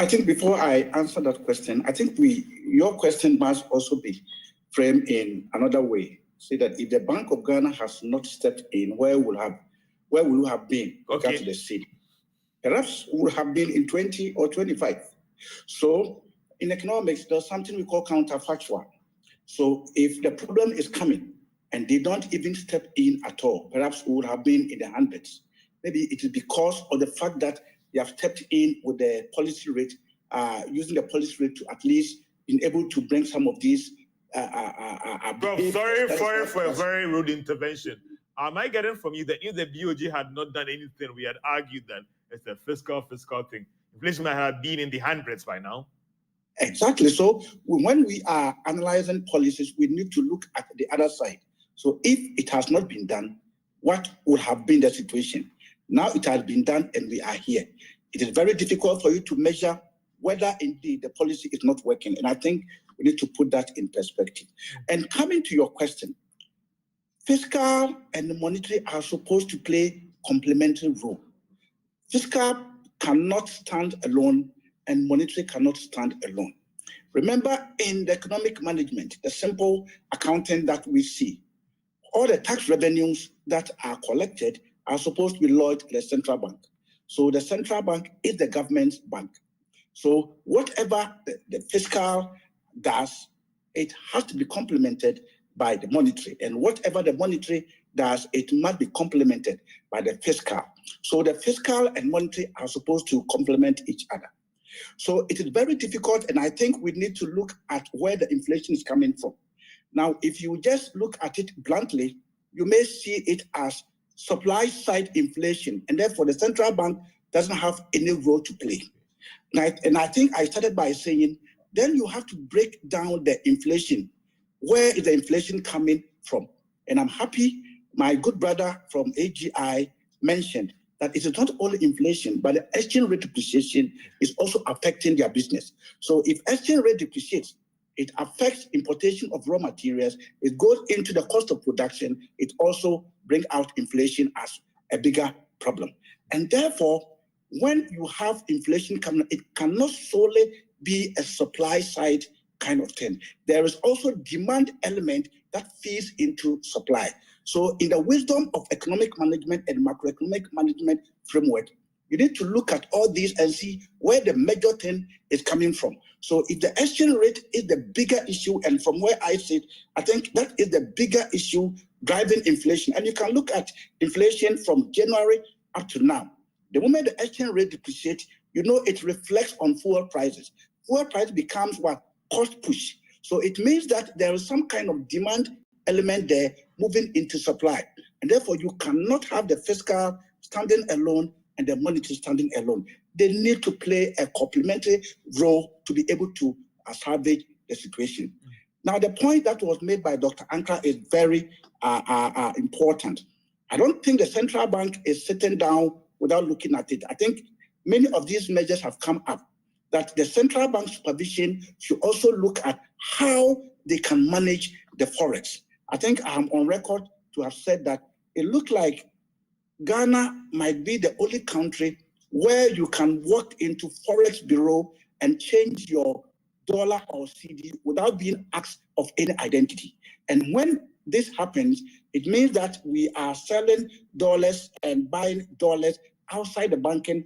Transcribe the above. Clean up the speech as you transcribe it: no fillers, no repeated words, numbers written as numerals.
I think before I answer that question, I think your question must also be framed in another way. Say that if the Bank of Ghana has not stepped in, where will you have been? Okay. To the city? Perhaps we would have been in 20 or 25. So in economics, there's something we call counterfactual. So if the problem is coming and they don't even step in at all, perhaps we would have been in the hundreds. Maybe it is because of the fact that they have stepped in with the policy rate, using the policy rate to at least be able to bring some of these. Sorry for a very rude intervention. Am I getting from you that if the BOG had not done anything, we had argued that it's a fiscal thing? Inflation might have been in the hundreds by now. Exactly. So when we are analyzing policies, we need to look at the other side. So if it has not been done, what would have been the situation? Now it has been done and we are here. It is very difficult for you to measure whether indeed the policy is not working. And I think we need to put that in perspective. And coming to your question, fiscal and monetary are supposed to play complementary role. Fiscal cannot stand alone and monetary cannot stand alone. Remember, in the economic management, the simple accounting that we see, all the tax revenues that are collected are supposed to be lodged at the central bank. So the central bank is the government's bank. So whatever the fiscal does, it has to be complemented by the monetary. And whatever the monetary does, it must be complemented by the fiscal. So the fiscal and monetary are supposed to complement each other. So it is very difficult, and I think we need to look at where the inflation is coming from. Now, if you just look at it bluntly, you may see it as supply side inflation, and therefore the central bank doesn't have any role to play. And I think I started by saying, then you have to break down the inflation. Where is the inflation coming from? And I'm happy my good brother from AGI mentioned that it is not only inflation, but the exchange rate depreciation is also affecting their business. So if exchange rate depreciates, it affects importation of raw materials, it goes into the cost of production, it also brings out inflation as a bigger problem. And therefore, when you have inflation coming, it cannot solely be a supply side kind of thing. There is also demand element that feeds into supply. So in the wisdom of economic management and macroeconomic management framework, you need to look at all these and see where the major thing is coming from. So if the exchange rate is the bigger issue, and from where I sit, I think that is the bigger issue driving inflation. And you can look at inflation from January up to now. The moment the exchange rate depreciates, you know it reflects on fuel prices. Fuel price becomes what? Cost push. So it means that there is some kind of demand element there moving into supply. And therefore, you cannot have the fiscal standing alone and the monetary standing alone. They need to play a complementary role to be able to salvage the situation. Now, the point that was made by Dr. Ankara is very important. I don't think the central bank is sitting down without looking at it. I think many of these measures have come up that the central bank supervision should also look at how they can manage the forex. I think I'm on record to have said that it looked like Ghana might be the only country where you can walk into Forex Bureau and change your dollar or CD without being asked of any identity. And when this happens, it means that we are selling dollars and buying dollars outside the banking